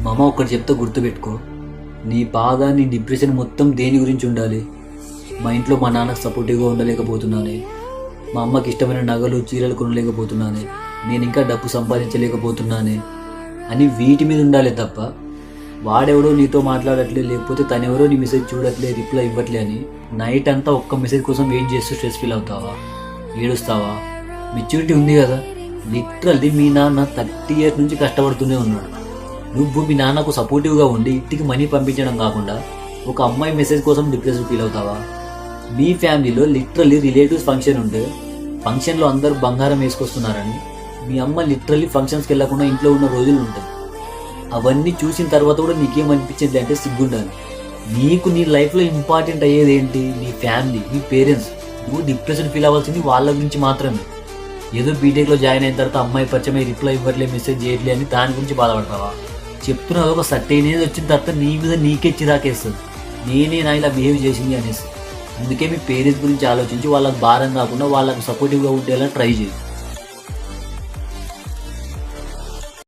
మామ ఒకటి చెప్తే గుర్తుపెట్టుకో, నీ బాధ నీ డిప్రెషన్ మొత్తం దేని గురించి ఉండాలి? మా ఇంట్లో మా నాన్నకు సపోర్టివ్గా ఉండలేకపోతున్నానే, మా అమ్మకి ఇష్టమైన నగలు చీరలు కొనలేకపోతున్నానే, నేను ఇంకా డబ్బు సంపాదించలేకపోతున్నానే అని వీటి మీద ఉండాలి తప్ప వాడెవడో నీతో మాట్లాడట్లే, లేకపోతే తనెవరో నీ మెసేజ్ చూడట్లే, రిప్లై ఇవ్వట్లే అని నైట్ అంతా ఒక్క మెసేజ్ కోసం వెయిట్ చేస్తూ స్ట్రెస్ ఫీల్ అవుతావా, ఏడుస్తావా? మెచ్యూరిటీ ఉంది కదా. లిటరల్లీ మీ నాన్న 30 years నుంచి కష్టపడుతూనే ఉన్నాడు. నువ్వు మీ నాన్నకు సపోర్టివ్గా ఉండి ఇంటికి మనీ పంపించడం కాకుండా ఒక అమ్మాయి మెసేజ్ కోసం డిప్రెషన్ ఫీల్ అవుతావా? మీ ఫ్యామిలీలో లిటరల్లీ రిలేటివ్స్ ఫంక్షన్ ఉంటే ఫంక్షన్లో అందరూ బంగారం వేసుకొస్తున్నారని మీ అమ్మ లిటరల్లీ ఫంక్షన్స్కి వెళ్ళకుండా ఇంట్లో ఉన్న రోజులు ఉంటాయి. అవన్నీ చూసిన తర్వాత కూడా నీకేమనిపించింది అంటే సిగ్గుండాలి. నీకు నీ లైఫ్లో ఇంపార్టెంట్ అయ్యేది ఏంటి? నీ ఫ్యామిలీ, నీ పేరెంట్స్. నువ్వు డిప్రెషన్ ఫీల్ అవ్వాల్సింది వాళ్ళ గురించి మాత్రమే. ఏదో బీటెక్లో జాయిన్ అయిన తర్వాత అమ్మాయి పరిచయం రిప్లై ఇవ్వట్లే, మెసేజ్ చేయట్లే అని దాని గురించి బాధపడతావా? చెప్తున్నది ఒక సర్టైన్ ఏజ్ వచ్చిన తర్వాత నీ మీద నీకే చిరాకేస్తుంది, నేనే నా ఇలా బిహేవ్ చేసింది అనేసి. అందుకే మీ పేరెంట్స్ గురించి ఆలోచించి వాళ్ళకి భారం కాకుండా వాళ్ళకు సపోర్టివ్గా ఉండేలా ట్రై చేయి.